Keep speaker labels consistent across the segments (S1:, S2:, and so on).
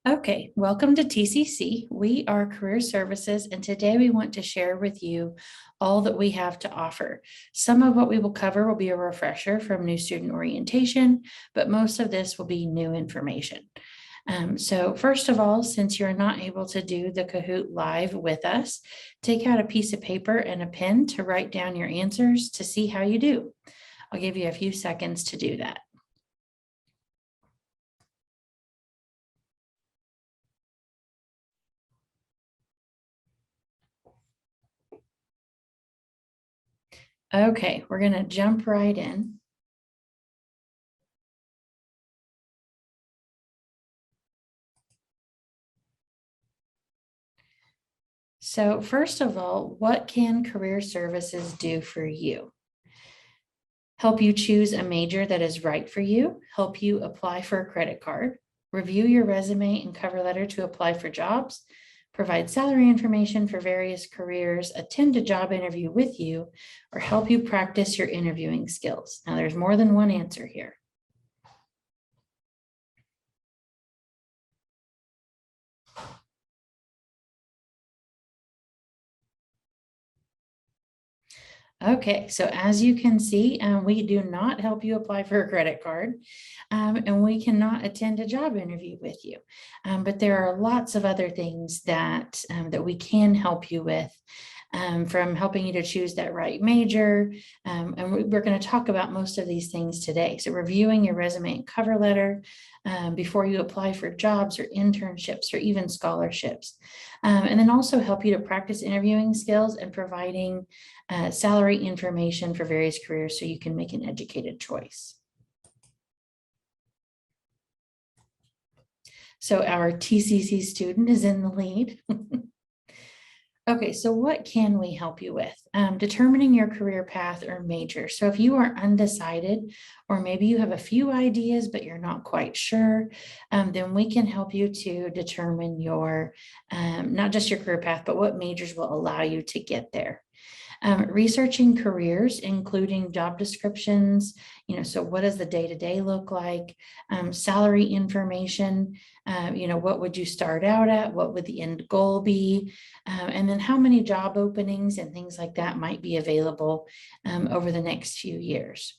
S1: Okay, welcome to TCC. We are Career Services, and today we want to share with you all that we have to offer. Some of what we will cover will be a refresher from new student orientation, but most of this will be new information. So first of all, since you're not able to do the Kahoot live with us, take out a piece of paper and a pen to write down your answers to see how you do. I'll give you a few seconds to do that. Okay, we're going to jump right in. So first of all, what can career services do for you? Help you choose a major that is right for you, help you apply for a credit card, review your resume and cover letter to apply for jobs, provide salary information for various careers, attend a job interview with you, or help you practice your interviewing skills. Now, there's more than one answer here. Okay, so as you can see, we do not help you apply for a credit card, and we cannot attend a job interview with you. But there are lots of other things that we can help you with, from helping you to choose that right major. And we're going to talk about most of these things today. So reviewing your resume and cover letter before you apply for jobs or internships or even scholarships. And then also help you to practice interviewing skills and providing salary information for various careers so you can make an educated choice. So our TCC student is in the lead. Okay, so what can we help you with? Determining your career path or major. So if you are undecided, or maybe you have a few ideas, but you're not quite sure, then we can help you to determine your, not just your career path, but what majors will allow you to get there. Researching careers, including job descriptions, so what does the day-to-day look like? Salary information, what would you start out at? What would the end goal be? And then how many job openings and things like that might be available over the next few years.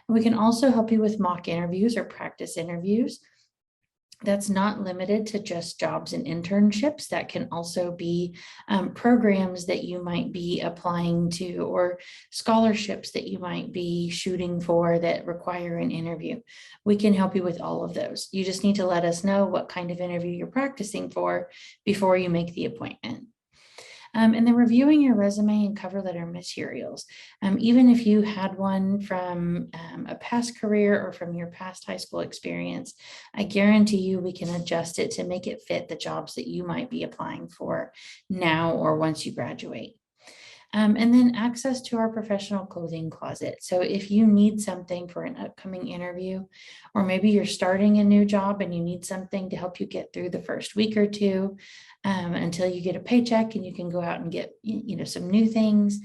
S1: We can also help you with mock interviews or practice interviews. That's not limited to just jobs and internships. That can also be programs that you might be applying to, or scholarships that you might be shooting for that require an interview. We can help you with all of those. You just need to let us know what kind of interview you're practicing for before you make the appointment. And then reviewing your resume and cover letter materials. Even if you had one from a past career or from your past high school experience, I guarantee you we can adjust it to make it fit the jobs that you might be applying for now or once you graduate. And then access to our professional clothing closet. So if you need something for an upcoming interview, or maybe you're starting a new job and you need something to help you get through the first week or two until you get a paycheck and you can go out and get some new things,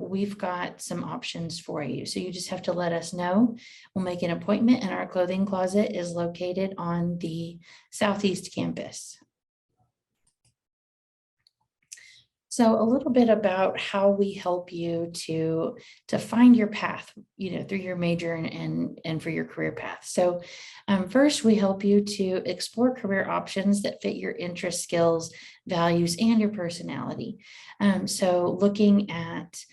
S1: we've got some options for you. So you just have to let us know. We'll make an appointment, and our clothing closet is located on the Southeast campus. So a little bit about how we help you to find your path, through your major and for your career path. So first, we help you to explore career options that fit your interests, skills, values, and your personality. So looking at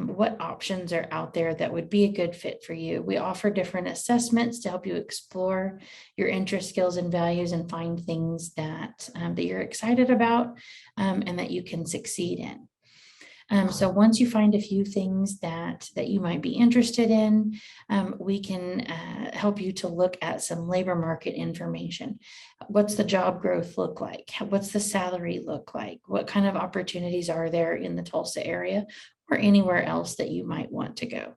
S1: what options are out there that would be a good fit for you. We offer different assessments to help you explore your interests, skills, and values and find things that you're excited about and that you can succeed in. So once you find a few things that you might be interested in, we can help you to look at some labor market information. What's the job growth look like? What's the salary look like? What kind of opportunities are there in the Tulsa area or anywhere else that you might want to go?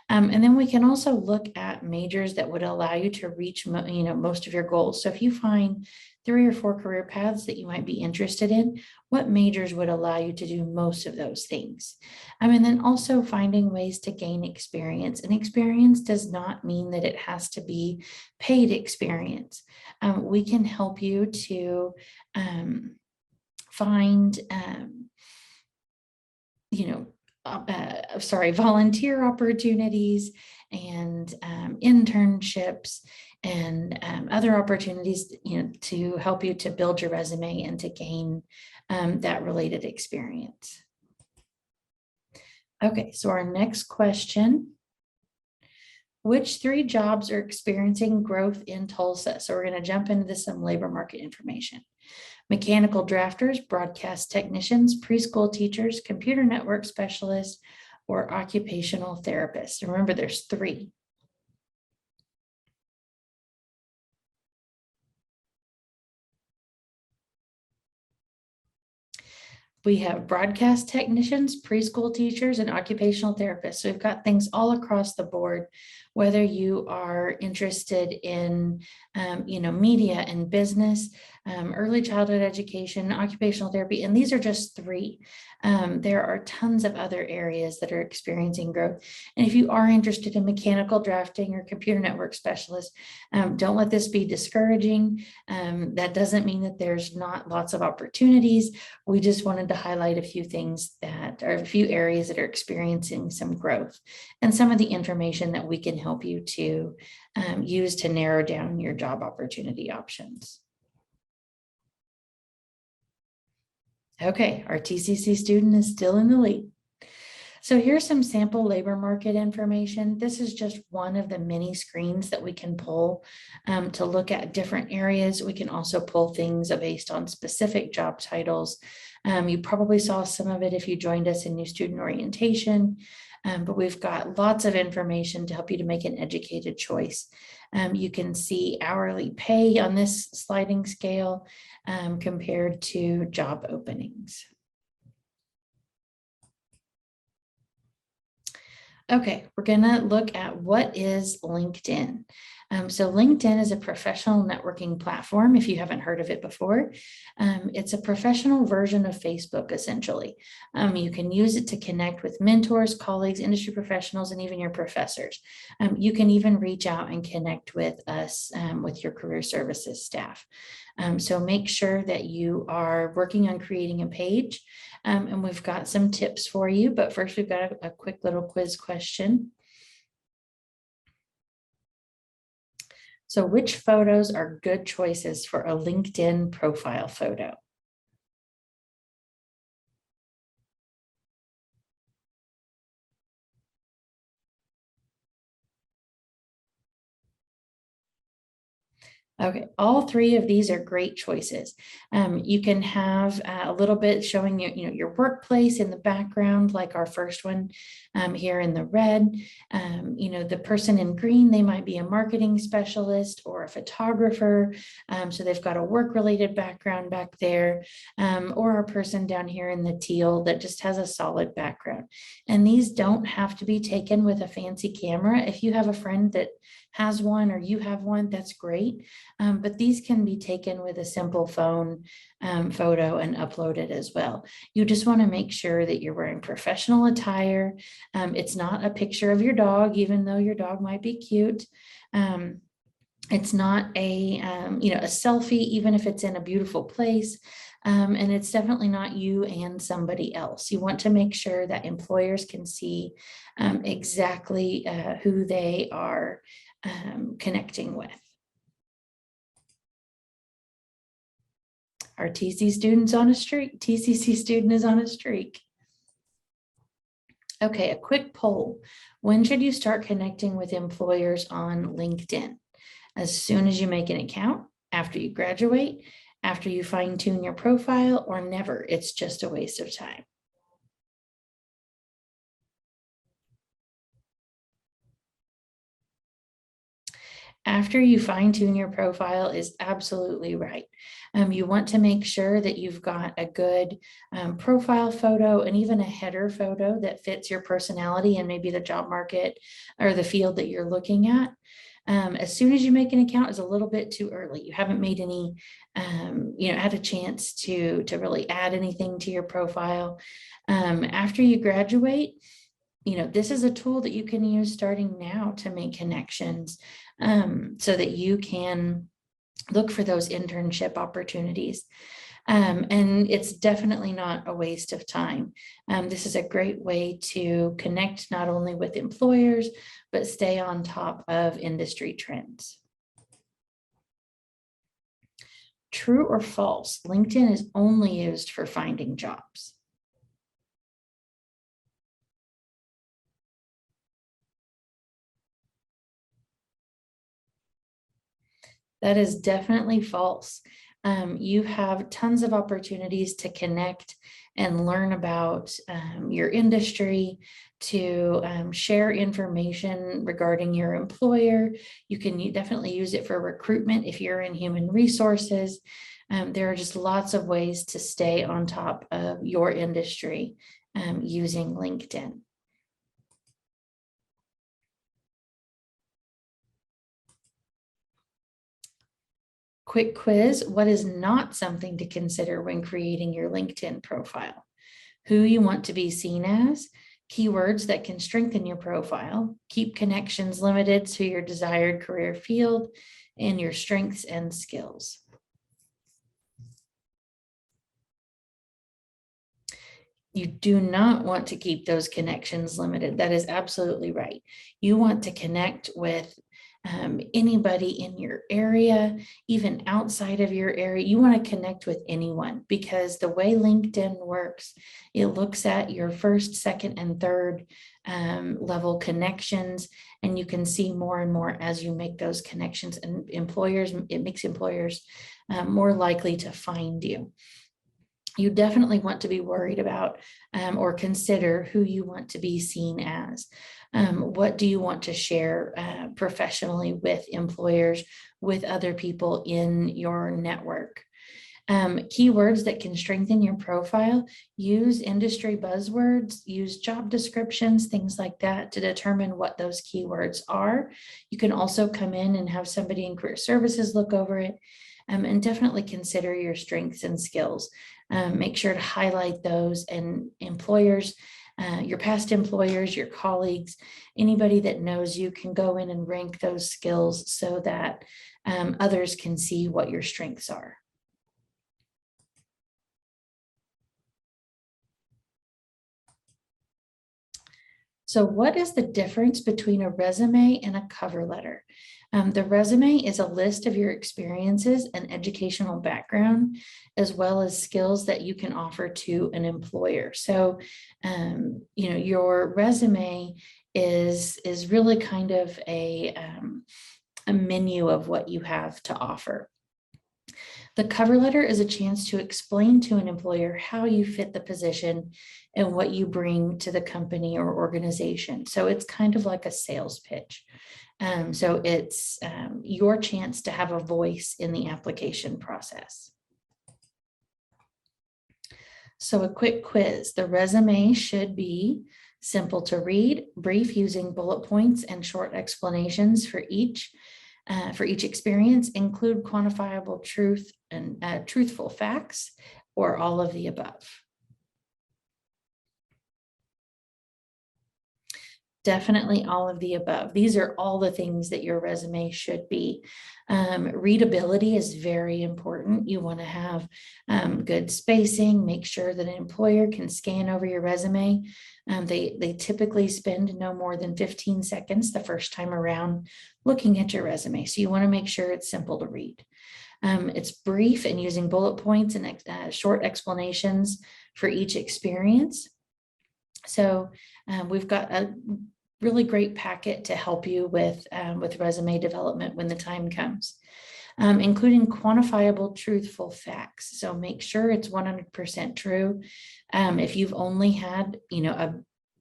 S1: And then we can also look at majors that would allow you to reach, most of your goals. So if you find 3 or 4 career paths that you might be interested in, what majors would allow you to do most of those things? And then also finding ways to gain experience. And experience does not mean that it has to be paid experience. We can help you to find, volunteer opportunities and internships and other opportunities, to help you to build your resume and to gain that related experience. Okay, so our next question. Which 3 jobs are experiencing growth in Tulsa? So we're going to jump into some labor market information. Mechanical drafters, broadcast technicians, preschool teachers, computer network specialists, or occupational therapists. Remember, there's 3. We have broadcast technicians, preschool teachers, and occupational therapists. So we've got things all across the board, whether you are interested in, media and business, early childhood education, occupational therapy, and these are just 3. There are tons of other areas that are experiencing growth. And if you are interested in mechanical drafting or computer network specialist, don't let this be discouraging. That doesn't mean that there's not lots of opportunities. We just wanted to highlight a few things that are a few areas that are experiencing some growth and some of the information that we can help you to use to narrow down your job opportunity options. Okay, our TCC student is still in the lead. So here's some sample labor market information. This is just one of the many screens that we can pull to look at different areas. We can also pull things based on specific job titles. You probably saw some of it if you joined us in new student orientation, but we've got lots of information to help you to make an educated choice. You can see hourly pay on this sliding scale compared to job openings. Okay, we're gonna look at what is LinkedIn. So LinkedIn is a professional networking platform, if you haven't heard of it before. It's a professional version of Facebook, essentially. You can use it to connect with mentors, colleagues, industry professionals, and even your professors. You can even reach out and connect with us, with your career services staff. So make sure that you are working on creating a page. And we've got some tips for you, but first we've got a quick little quiz question. So which photos are good choices for a LinkedIn profile photo? Okay, all 3 of these are great choices. You can have a little bit showing your workplace in the background, like our first one here in the red. The person in green, they might be a marketing specialist or a photographer. So they've got a work-related background back there, or a person down here in the teal that just has a solid background. And these don't have to be taken with a fancy camera. If you have a friend that has one or you have one, that's great. But these can be taken with a simple phone photo and uploaded as well. You just want to make sure that you're wearing professional attire. It's not a picture of your dog, even though your dog might be cute. It's not a selfie, even if it's in a beautiful place. And it's definitely not you and somebody else. You want to make sure that employers can see exactly who they are connecting with. Our TCC student is on a streak. Okay, a quick poll. When should you start connecting with employers on LinkedIn? As soon as you make an account, after you graduate, after you fine-tune your profile, or never? It's just a waste of time. After you fine tune your profile is absolutely right. You want to make sure that you've got a good profile photo and even a header photo that fits your personality and maybe the job market or the field that you're looking at. As soon as you make an account is a little bit too early. You haven't made any, had a chance to really add anything to your profile. After you graduate, this is a tool that you can use starting now to make connections so that you can look for those internship opportunities. And it's definitely not a waste of time. This is a great way to connect not only with employers, but stay on top of industry trends. True or false? LinkedIn is only used for finding jobs. That is definitely false. You have tons of opportunities to connect and learn about your industry, to share information regarding your employer. You can definitely use it for recruitment if you're in human resources. There are just lots of ways to stay on top of your industry using LinkedIn. Quick quiz, what is not something to consider when creating your LinkedIn profile? Who you want to be seen as, keywords that can strengthen your profile, keep connections limited to your desired career field, and your strengths and skills. You do not want to keep those connections limited. That is absolutely right. You want to connect with anybody in your area, even outside of your area. You want to connect with anyone because the way LinkedIn works, it looks at your first, second, and third level connections, and you can see more and more as you make those connections. And it makes employers more likely to find you. You definitely want to be worried about or consider who you want to be seen as. What do you want to share professionally with employers, with other people in your network? Keywords that can strengthen your profile, use industry buzzwords, use job descriptions, things like that to determine what those keywords are. You can also come in and have somebody in career services look over it. And definitely consider your strengths and skills. Make sure to highlight those, and employers, your past employers, your colleagues, anybody that knows you can go in and rank those skills so that others can see what your strengths are. So what is the difference between a resume and a cover letter? The resume is a list of your experiences and educational background, as well as skills that you can offer to an employer. So, your resume is really kind of a menu of what you have to offer. The cover letter is a chance to explain to an employer how you fit the position and what you bring to the company or organization. So it's kind of like a sales pitch. So it's your chance to have a voice in the application process. So a quick quiz. The resume should be simple to read, brief, using bullet points and short explanations for each experience, include quantifiable truth and truthful facts, or all of the above. Definitely all of the above. These are all the things that your resume should be. Readability is very important. You want to have good spacing. Make sure that an employer can scan over your resume. They typically spend no more than 15 seconds the first time around looking at your resume. So you want to make sure it's simple to read. It's brief and using bullet points and short explanations for each experience. So we've got a really great packet to help you with resume development when the time comes, including quantifiable, truthful facts. So make sure it's 100% true. If you've only had, a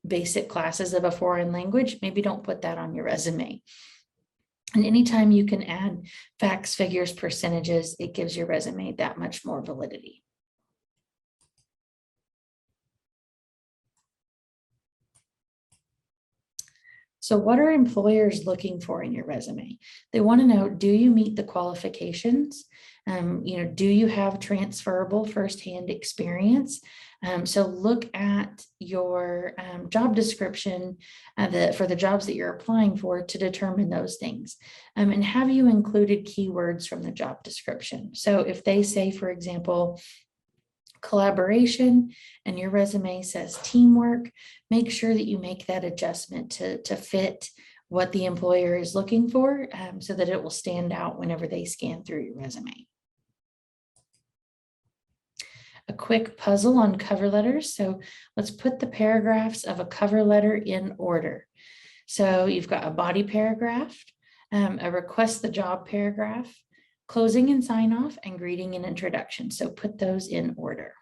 S1: basic classes of a foreign language, maybe don't put that on your resume. And anytime you can add facts, figures, percentages, it gives your resume that much more validity. So what are employers looking for in your resume? They want to know, do you meet the qualifications? Do you have transferable firsthand experience? So look at your job description for the jobs that you're applying for to determine those things. And have you included keywords from the job description? So if they say, for example, collaboration and your resume says teamwork, make sure that you make that adjustment to fit what the employer is looking for, so that it will stand out whenever they scan through your resume. A quick puzzle on cover letters. So let's put the paragraphs of a cover letter in order. So you've got a body paragraph, a request the job paragraph, closing and sign off, and greeting and introduction. So put those in order.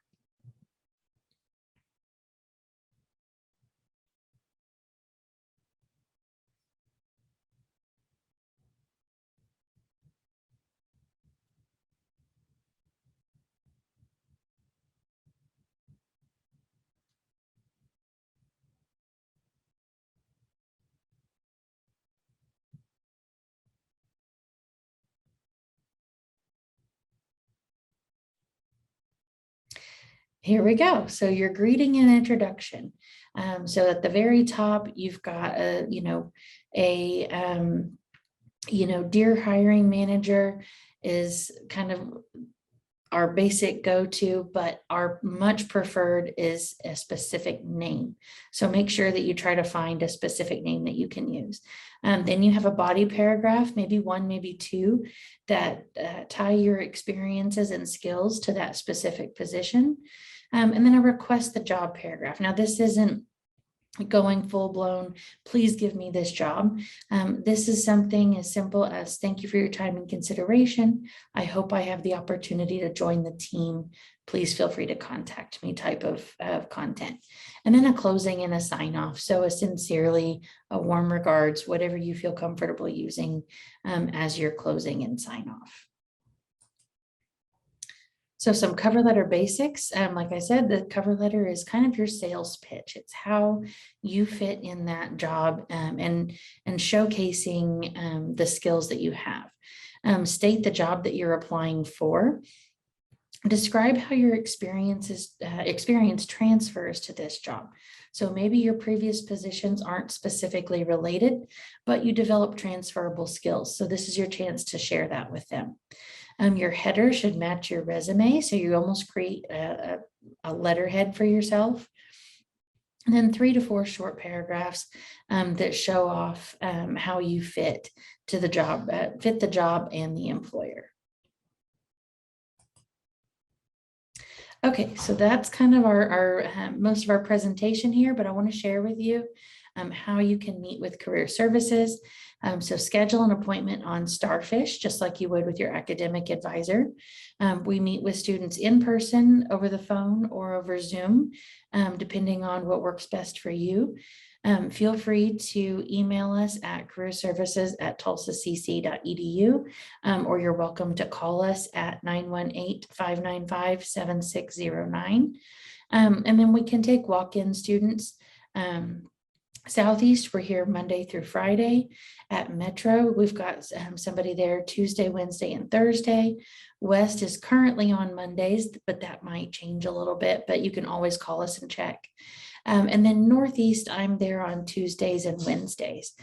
S1: Here we go. So your greeting and introduction. So at the very top, you've got dear hiring manager is kind of our basic go-to, but our much preferred is a specific name. So make sure that you try to find a specific name that you can use. Then you have a body paragraph, maybe one, maybe two, that tie your experiences and skills to that specific position. And then a request the job paragraph. Now, this isn't going full blown, please give me this job. This is something as simple as, thank you for your time and consideration. I hope I have the opportunity to join the team. Please feel free to contact me type of content. And then a closing and a sign off. So a sincerely, a warm regards, whatever you feel comfortable using as your closing and sign off. So some cover letter basics. Like I said, the cover letter is kind of your sales pitch. It's how you fit in that job, and showcasing the skills that you have. State the job that you're applying for. Describe how your experience transfers to this job. So maybe your previous positions aren't specifically related, but you develop transferable skills. So this is your chance to share that with them. Your header should match your resume. So you almost create a letterhead for yourself. And then 3 to 4 short paragraphs that show off how you fit to the job, fit the job and the employer. Okay, so that's kind of our most of our presentation here, but I want to share with you how you can meet with Career Services. So schedule an appointment on Starfish, just like you would with your academic advisor. We meet with students in person, over the phone, or over Zoom, depending on what works best for you. Feel free to email us at careerservices@tulsacc.edu, or you're welcome to call us at 918-595-7609. And then we can take walk-in students. Southeast, we're here Monday through Friday. At Metro, we've got somebody there Tuesday, Wednesday, and Thursday. West is currently on Mondays, but that might change a little bit, but you can always call us and check. And then Northeast, I'm there on Tuesdays and Wednesdays.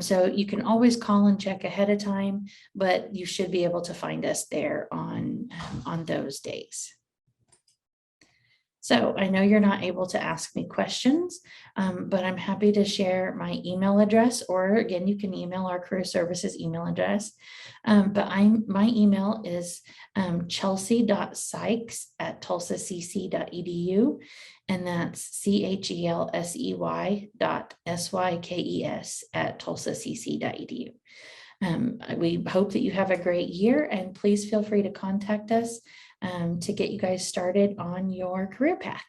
S1: So you can always call and check ahead of time, but you should be able to find us there on those days. So I know you're not able to ask me questions, but I'm happy to share my email address, or again, you can email our Career Services email address. But my email is chelsea.sykes@tulsacc.edu, and that's chelsey.sykes@tulsacc.edu. We hope that you have a great year, and please feel free to contact us to get you guys started on your career path.